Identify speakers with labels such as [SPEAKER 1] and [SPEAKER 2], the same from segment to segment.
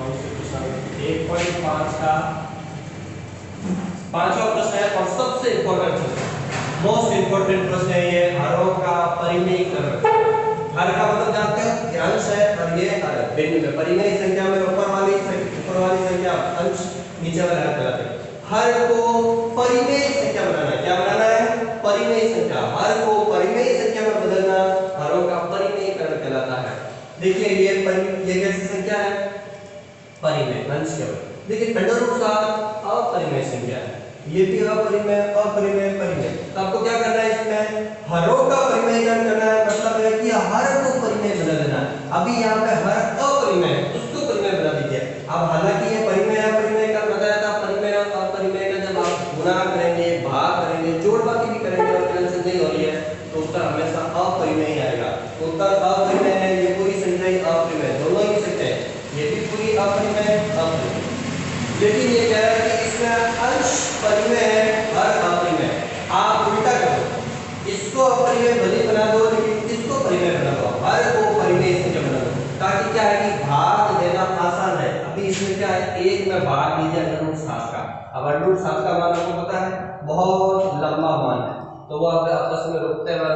[SPEAKER 1] मुझसे पूछा 1.5 का 5वां प्रश्न है और सबसे इंपॉर्टेंट प्रश्न, मोस्ट इंपॉर्टेंट प्रश्न है ये, हरों का परिमेयीकरण। हर का मतलब जानते हो ये अंश है और ये हर है। बिंदु में परिमेय संख्या में ऊपर वाली संख्या अंश, नीचे वाला हर कहलाता है। हर को परिमेय संख्या बनाना है। क्या बनाना है? परिमेय संख्या। हर को परिमेय संख्या में बदलना हरों का परिमेयीकरण कहलाता है। देखिए ये कैसी संख्या है? परिमेय अंश केवल। देखिए √7 अपरिमेय संख्या है, ये भी अपरिमेय परिमेय। तो आपको क्या करना है इसमें? हरों का परिमेयीकरण करना है, मतलब है कि हर को परिमेय बना देना है। अभी यहाँ पे हर अपरिमेय है, उसको परिमेय बना दीजिए। अब हालांकि ये परिमेय अपरिमेय का बताया था, परिमेय अपरिमेय का जब आप गुणा करेंगे, भाग करेंगे, जोड़ बाकी भी करेंगे और कैंसिल नहीं हो रही है तो उत्तर हमेशा अपरिमेय ही आएगा। उत्तर अपरिमेय है, ये पूरी संख्या ही अपरिमेय, दोनों ही संख्या है, ये भी पूरी अपरिमेय अपरिमेय। लेकिन ये कह रहा है कि इसमें अंश परिमेय है, हर अपरिमेय। आप उल्टा करो, इसको अपरिमेय भले बना दो लेकिन इसको परिमेय बना दो, हर को परिमेय संख्या बना दो, ताकि क्या है कि भाग देना आसान है। अभी इसमें क्या है, एक में भाग लीजिए √7 का। अब √7 का मान आपको पता है बहुत लंबा मान है, तो वो आपस में रुकते हुए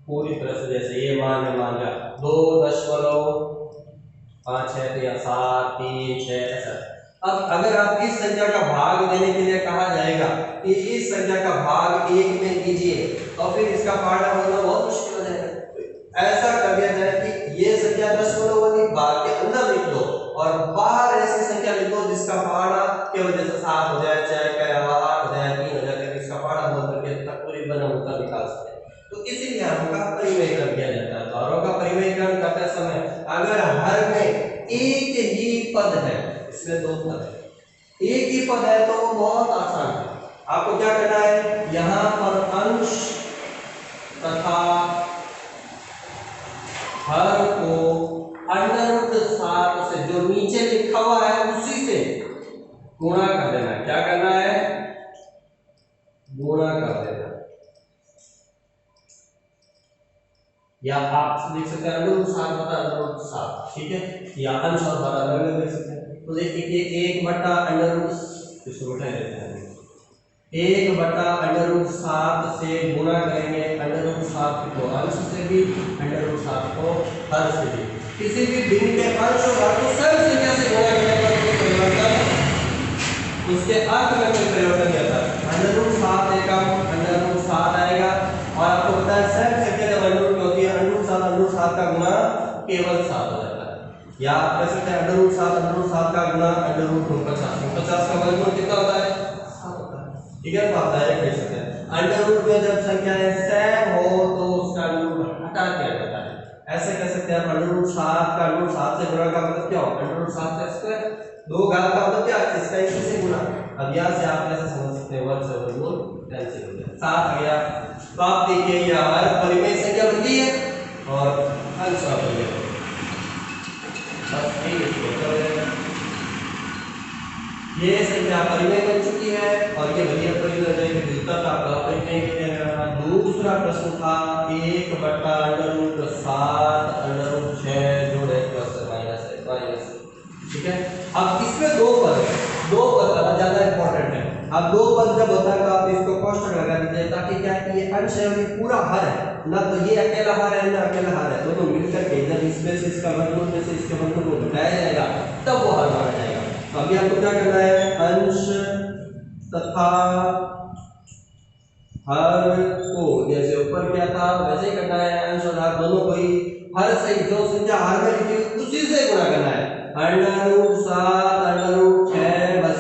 [SPEAKER 1] पूरी तरह से, जैसे ये मान है, मान लिया 2.5 है तो या 7 3 6 ऐसा। अब अगर आप इस संख्या का भाग देने के लिए कहा जाएगा कि इस संख्या का भाग 1 में दीजिए, तो फिर इसका पहाड़ा होना बहुत मुश्किल हो जाएगा। ऐसा कर दिया जाए कि ये संख्या 10 वाली भाग के अंदर लिख दो और बाहर ऐसी संख्या लिखो जिसका पहाड़ा के वजह से 7 हो जाए, 6 का 8 हो जाए, 3 हो जाए, तक इसका पहाड़ा बोल करके तक पूरी बना होता निकाल सकते हैं। तो इसीलिए हरों का परिमेयीकरण किया जाता है। तो हरों का परिमेयीकरण करते समय अगर हर में एक ही पद है, इसमें 2 पद है, एक ही पद है तो बहुत आसान है। आपको क्या करना है, यहां पर अंश तथा हर को √7 से जो नीचे लिखा हुआ है उसी से गुणा कर देना है। क्या करना है? गुणा कर देना। या आप देख सकते हैं √7 बटा √7, ठीक है, या अंश और हर अलग अलग देख सकते हैं। तो देखिए 1 बटा √7 से गुणा करेंगे √7 को अंश से भी, √7 को हर से भी। किसी भी भिन्न के अंश और हर को सम संख्या से गुणा करने पर कोई परिवर्तन, उसके अर्थ में कोई परिवर्तन नहीं आता। √7 देगा √7 आएगा, और आपको पता है सम संख्या जब √7 होती है √7 का गुणा केवल 7 हो जाता है। या आप कह सकते हैं √7 का गुणा √50 का वर्गमूल कितना होता है? 7 होता है, ठीक है। तो आप डायरेक्ट लिख सकते हैं अंडर में जब संख्या सम हो तो उसका रूट हटा दिया जाता है। ऐसे कह सकते हैं आप √7 का √7 से गुणा का मतलब क्या होगा? √7 का स्क्वायर, 2 घात का मतलब क्या है? इसका इसी से गुणा। अब यहां से आप कैसे समझ सकते हैं, 1 से वर्गमूल कैंसिल हो गया, 7 आ गया। तो आप देखिए ये हमारा परिमेय संख्या बन गई है और अंश बन गया। बस ये संख्या परिमेय बन चुकी है और ये बड़ी परिमेय हो जाएगी। उत्तर आपका परिमेय किया। दूसरा प्रश्न था 1 बटा √7 जोड़े प्लस माइनस, ठीक है। अब इसमें 2 पद है, 2 पद ज्यादा इंपॉर्टेंट है। अब 2 पद जब होता है तो आप इसको कोष्ठक लगा दीजिए, ताकि क्या है कि ये अंश है और ये पूरा हर है ना, तो ये अकेला हर है ना अकेला हर है, दोनों मिलकर के जब इसमें से इसका वर्गमूल में से इसके वर्गमूल को घटाया जाएगा तब वो हर माना जाएगा। तो अभी आपको क्या करना है, अंश तथा हर को जैसे ऊपर क्या था वैसे ही करना है, अंश और हर दोनों को ही हर से जो संख्या हर में लिखी उसी से गुणा करना है। √7 √6 बस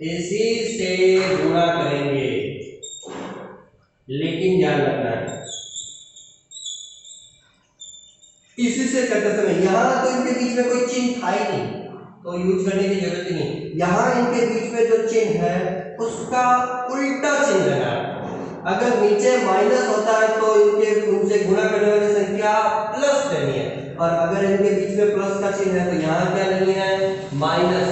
[SPEAKER 1] इसी से गुणा करेंगे। लेकिन ध्यान रखना है इसी से करते समय यहाँ तो इनके बीच में कोई चिन्ह था ही नहीं, तो यूज करने की जरूरत ही नहीं। यहाँ इनके बीच में जो चिन्ह है उसका उल्टा चिन्ह लेना है। अगर नीचे माइनस होता है तो इनके उनसे गुणा करने वाली संख्या प्लस लेनी है, और अगर इनके बीच में प्लस का चिन्ह है तो यहाँ क्या लेनी है, माइनस।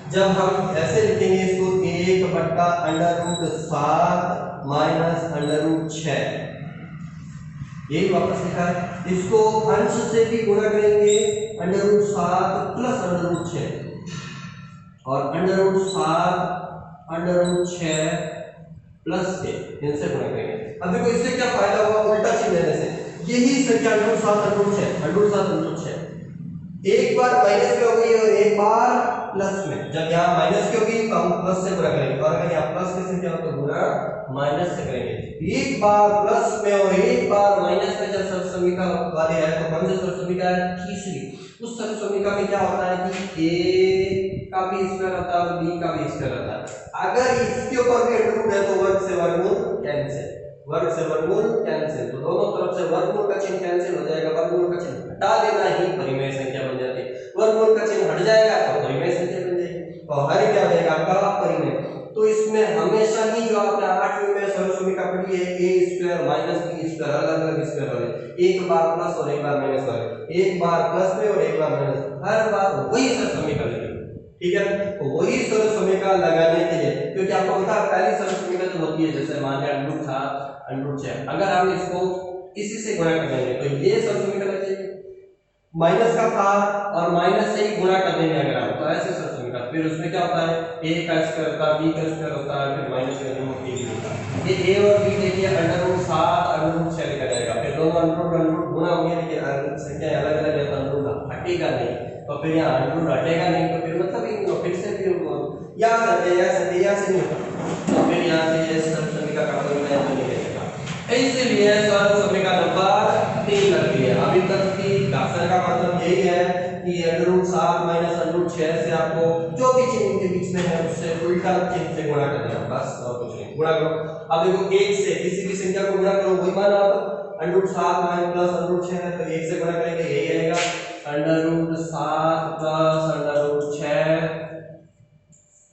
[SPEAKER 1] जब हम ऐसे लिखेंगे इसको 1 बटा √7 माइनस √6, यही वापस लिखा है। इसको अंश से भी गुणा करेंगे √7 प्लस √6 और √7 प्लस के इनसे गुणा करेंगे। अब देखो इससे क्या फायदा हुआ उल्टा चिन्ह लेने से। यही संख्या √7 एक बार माइनस में हो गई और एक बार प्लस में। जब यहाँ माइनस की होगी तो हम प्लस से गुणा करेंगे और अगर यहाँ प्लस की संख्या हो तो गुणा माइनस से करेंगे। एक बार प्लस में और एक बार माइनस में जब सरसमीका वाली है तो कौन सी सरसमीका है? तीसरी। उस सरसमीका में क्या होता है कि a का भी स्क्वायर होता है और b का भी स्क्वायर होता है। अगर इसके ऊपर भी अंडर रूट है तो वर्ग से वर्गमूल कैंसिल, वर्ग से वर्गमूल कैंसिल, तो दोनों तरफ से वर्गमूल का चिन्ह कैंसिल हो जाएगा। वर्गमूल का चिन्ह हटा देना ही परिमेय संख्या बन जाती है। वर्गमूल का चिन्ह हट जाएगा तो परिमेय संख्या बन जाएगी। तो हर क्या हो जाएगा आपका परिमेय। तो इसमें हमेशा ही जो आपने 8वीं में सरसमीका पढ़ी है a² माइनस b² अलग अलग स्क्वायर वाले, एक बार प्लस और एक बार माइनस वाले, एक बार प्लस में और एक बार माइनस, हर बार वही सरसमीका लगेगी। ठीक है, तो वही सरसमीका लगाने के लिए, क्योंकि आपको पता है पहली सरसमीका जो होती है जैसे मान लिया √6 था √6, अगर हम इसको इसी से गुणा कर देंगे तो ये सरसमीका लग जाएगी। माइनस का था और माइनस से ही गुणा कर देंगे अगर हम, तो ऐसे सरसमीका। फिर उसमें क्या होता है a का स्क्वायर होता है, b का स्क्वायर होता है, फिर माइनस का √a भी होता है। ये a और b देखिए √7 √6 लिखा जाएगा। फिर दोनों √√, गुणा होंगे लेकिन संख्या अलग अलग है तो √, हटेगा नहीं। तो फिर यहाँ √, हटेगा नहीं तो फिर मतलब ही तो फिर से फिर यहाँ से नहीं होता, तो फिर यहाँ से ये सरसमीका का कोई मैं तो नहीं रहेगा। इसलिए सरसमीका नंबर 3 लगती है। अभी तक की घासन का मतलब यही है कि √7 - √6 से आपको जो भी चिन्ह के बीच में है उससे उल्टा चिन्ह से गुणा कर देना, बस और कुछ नहीं। गुणा करो। अब देखो 1 से किसी भी संख्या को गुणा करो, वही मान आता √7 प्लस √6 है तो 1 से गुणा करेंगे यही आएगा √7 प्लस √6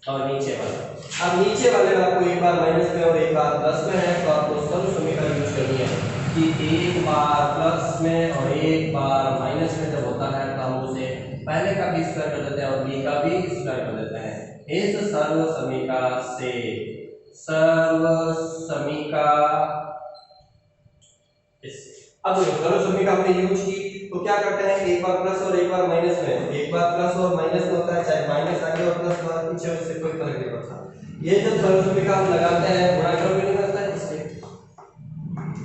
[SPEAKER 1] और नीचे वाला। अब नीचे वाले में आपको एक बार माइनस में और एक बार प्लस में है तो आपको सरसमीका यूज करनी है कि एक बार प्लस में और एक बार माइनस में जब होता है तो हम उसे पहले का भी स्क्वायर कर देते हैं और b का भी स्क्वायर कर देते हैं। इस सर्वसमीका से सर्वसमीका अब सर्वसमीका हमने यूज की तो क्या करते हैं एक बार प्लस और एक बार माइनस में, एक बार प्लस और माइनस में होता है, चाहे माइनस आगे और प्लस पीछे उससे कोई फर्क नहीं पड़ता। ये जब सरसमीका हम लगाते हैं गुणा कर भी नहीं करता है इसलिए।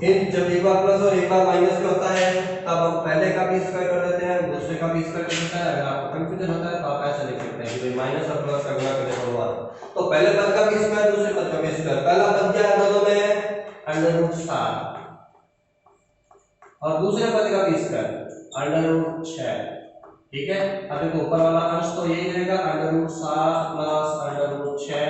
[SPEAKER 1] इन जब एक बार प्लस और एक बार माइनस में होता है तब हम पहले का भी स्क्वायर कर देते हैं, दूसरे का भी स्क्वायर कर देते हैं। अगर आपको कंफ्यूजन होता है तो आप ऐसा लिख सकते हैं कि माइनस और प्लस का गुणा करने पर हुआ तो पहले पद का भी स्क्वायर दूसरे पद का भी स्क्वायर। पहला पद क्या है दोनों में √7 और दूसरे पद का भी स्क्वायर √6। ठीक है, अब देखो ऊपर वाला अंश तो यही रहेगा √7 प्लस √6,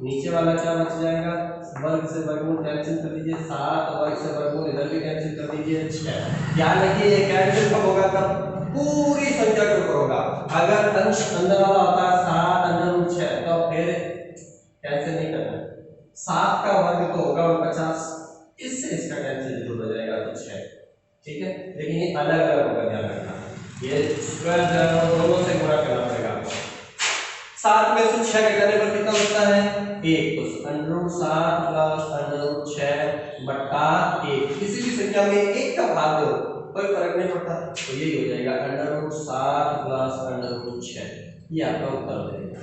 [SPEAKER 1] नीचे वाला क्या बच जाएगा वर्ग से वर्गमूल कैंसिल कर दीजिए 7, वर्ग से वर्गमूल इधर भी कैंसिल कर दीजिए 6। ध्यान रखिए ये कैंसिल कब होगा तब पूरी संख्या के ऊपर होगा। अगर अंश अंदर वाला होता है 7 √6 तो फिर कैंसिल नहीं करना, 7 का वर्ग तो होगा 49, इससे इसका कैंसिल जरूर हो जाएगा तो 6। ठीक है, लेकिन ये अलग अलग होगा, ध्यान रखना। ये स्क्वायर जो है दोनों से गुणा करना पड़ेगा आपको। 7 में से 6 घटाने पर कितना बचता है 1, तो √7 प्लस √6 बटा 1। किसी भी संख्या में 1 का भाग दो कोई फर्क नहीं पड़ता, तो यही हो जाएगा √7 प्लस √6। ये आपका उत्तर हो जाएगा।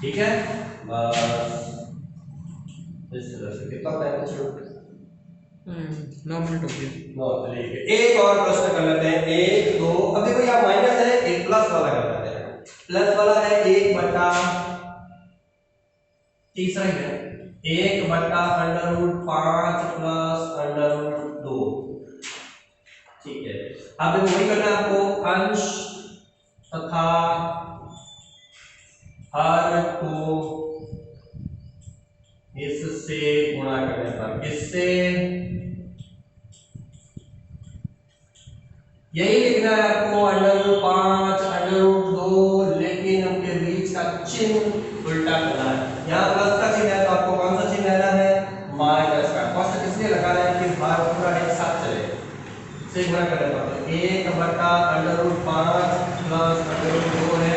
[SPEAKER 1] ठीक है, बस इस तरह से। कितना टाइम बचा?
[SPEAKER 2] 9 मिनट हो गए।
[SPEAKER 1] एक और प्रश्न कर लेते हैं 1 2। अब देखो यहाँ माइनस है, एक प्लस वाला कर लेते हैं। प्लस वाला है 1 बटा तीसरा ही है 1 बटा √5 प्लस √2। ठीक है, अब देखो वही करना है आपको, अंश तथा हर को इससे गुणा करने पर, किससे? यही लिखना है आपको √5 √2, लेकिन उनके बीच का चिन्ह उल्टा करना है। यहाँ प्लस का चिन्ह है तो आपको कौन सा चिन्ह लेना है माइनस का। कौन सा किसलिए लगाना है कि भाग पूरा एक साथ चले, से गुणा करने पर 1 बटा √5 प्लस √2 है।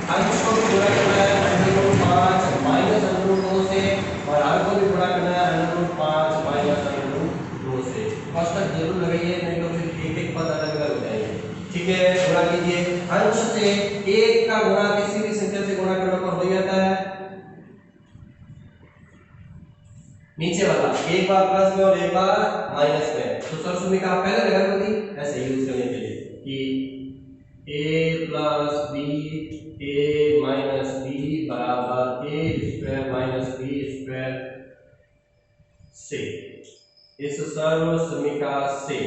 [SPEAKER 1] अंश को भी गुणा करना है √5 माइनस √2 से और हर को भी गुणा करना है √5 माइनस √2 ठीक है, गुणा कीजिए। अंश से एक का गुणा किसी भी संख्या से गुणा करने पर हो जाता है नीचे वाला, एक बार प्लस में और एक बार माइनस में। तो सरसुमिका आप पहले लगा लो थी ऐसे यूज करने के लिए कि a plus B a minus B बराबर a square minus B square से। इस सर्वसमीका से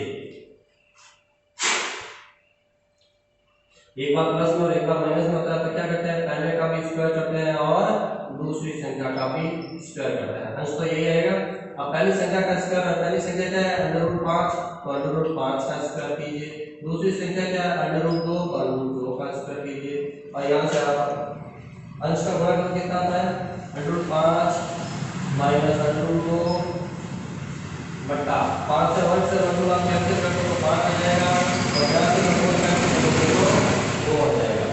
[SPEAKER 1] एक बार प्लस में और एक बार माइनस में होता है तो क्या करते हैं, पहले का भी स्क्वायर करते हैं और दूसरी संख्या का भी स्क्वायर करते हैं। अंश तो यही आएगा। अब पहली संख्या का स्क्वायर है, पहली संख्या क्या है √5, तो √5 का स्क्वायर कीजिए। दूसरी संख्या क्या है √2, तो √2 का स्क्वायर कीजिए। और यहाँ से आप अंश का गुणा कितना आता है √5 माइनस √2 बटा 5 से 1 से √2 आप कैंसिल करते हो तो 5 आ जाएगा और यहाँ से √2 कैंसिल करोगे तो 2 हो जाएगा।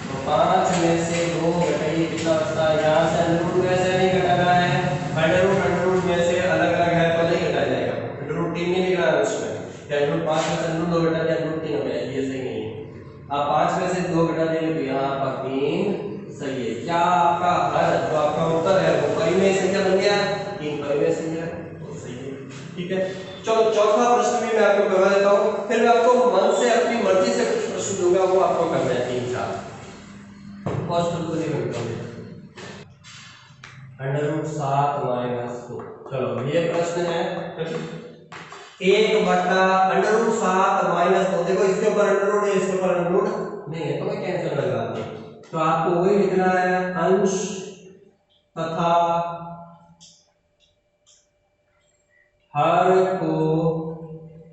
[SPEAKER 1] तो 5 में से 2 घटाइए कितना बचता है, यहाँ से √2 में से नहीं घटाना है, √√√2 में से अलग-अलग है तो नहीं घटाया जाएगा। √3 नहीं निकला है उसमें, क्या √5 में से √2 घटा दिया √3 हो गया, ये सही नहीं है। आप 5 में से 2 घटा देंगे तो यहाँ पर 3 सही है। क्या आपका हर जो आपका उत्तर है वो परिमेय संख्या बन गया, 3 परिमेय संख्या तो सही है। ठीक है, चलो चौथा प्रश्न भी मैं आपको करवा देता हूँ, फिर मैं आपको मन से अपनी मर्जी से कुछ प्रश्न दूंगा, वो आपको करना है 3-4 √7 माइनस 2। चलो ये प्रश्न है 1 बटा √7 माइनस 2। देखो इसके ऊपर अंडर है, इसके ऊपर अंडर नहीं है तो मैं कैंसिल लगा दूं। तो आपको वही लिखना है अंश तथा हर को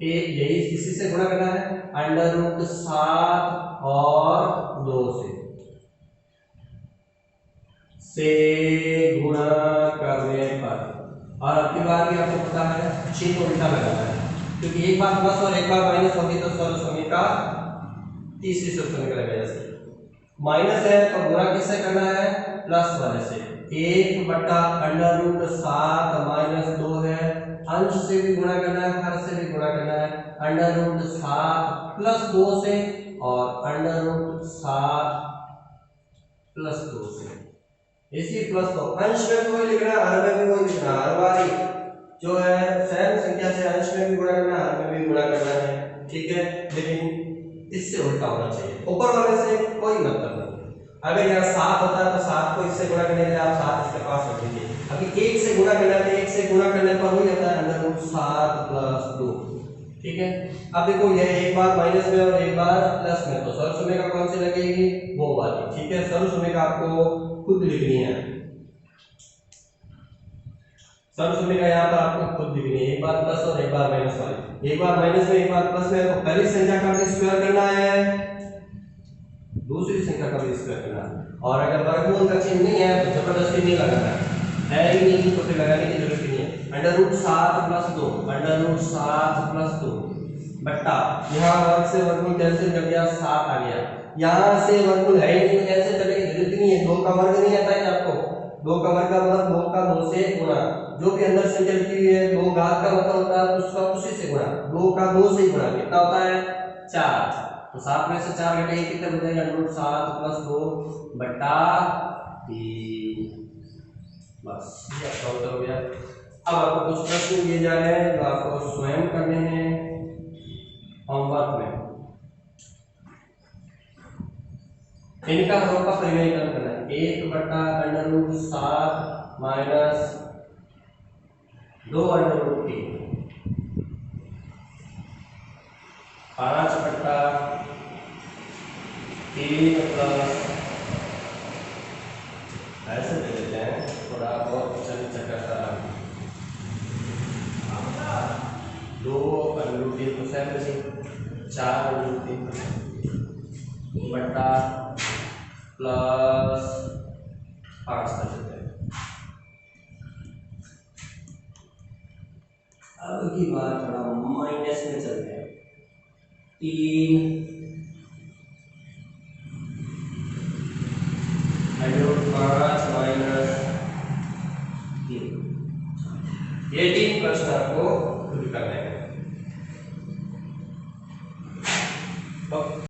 [SPEAKER 1] यही इसी से गुणा करना है √7 और 2 से गुणा करने पर। और अब की बार भी आपको पता है चिन्ह को उल्टा लगाना है, क्योंकि एक बार प्लस और एक बार माइनस होगी तो सर्वसमीका तीसरी सर्वसमीका लगाया जाए। माइनस है तो गुणा किससे करना है प्लस वाले से। 1 बटा √7 माइनस 2 है, अंश से भी गुणा करना है हर से भी गुणा करना है √7 प्लस 2 से और √7 प्लस 2 से। इसी प्लस तो अंश में भी वही लिखना है, हर में भी वही लिखना है। हर बारी जो है सैम संख्या से अंश में भी गुणा करना है, हर में भी गुणा करना है। ठीक है, लेकिन इससे उल्टा होना चाहिए, ऊपर वाले से कोई मतलब नहीं। अगर यहाँ 7 होता है तो 7 को इससे गुणा करने के लिए आप 7 इसके पास रख दीजिए। अभी 1 से गुणा करना है, 1 से गुणा करने पर हो जाता है √7 प्लस 2। ठीक है, अब देखो ये एक बार माइनस में और एक बार प्लस में, तो सर्वसमीका कौन सी लगेगी वो वाली। ठीक है, सर्वसमीका आपको खुद लिखनी है, सर्वसमीका यहाँ पर आपको खुद लिखनी है, एक बार प्लस और एक बार माइनस वाली। एक बार माइनस में एक बार प्लस में तो पहली संख्या का भी स्क्वायर करना है, दूसरी संख्या का भी स्क्वायर करना है। और अगर वर्गमूल का चिन्ह नहीं है तो जबरदस्ती नहीं लगाना है ही नहीं तो फिर लगाने की जरूरत नहीं है। √7 प्लस 2 √7 प्लस 2 बट्टा यहाँ वर्ग से वर्गमूल कैंसिल कर दिया 7 आ गया, यहाँ से वर्गमूल है ही नहीं तो कैंसिल करने की जरूरत नहीं है। 2 का वर्ग नहीं आता है आपको, 2 का वर्ग का मतलब 2 का 2 से गुणा, जो भी अंदर संख्या लिखी हुई है 2 घात का मतलब होता है उसका उसी से गुणा, 2 का 2 से गुणा कितना होता है 4। तो 7 में से 4 घटाइए कितना बचेगा √7 प्लस 2 बट्टा 3। बस ये आपका उत्तर हो गया। अब आपको कुछ प्रश्न दिए जा रहे हैं जो आपको स्वयं करने हैं होमवर्क में। इनका हरों का परिमेयकरण करना है। 1 बटा √7 माइनस 2 √3 5 बटा 3 प्लस ऐसे दे देते हैं थोड़ा बहुत चल करता है 2 √3 को 7 से 4 √3 बटा प्लस 5 कर देते हैं। अब की बार थोड़ा माइनस में चलते हैं 3 5 माइनस 3। ये 3 प्रश्न आपको खुद करने हैं।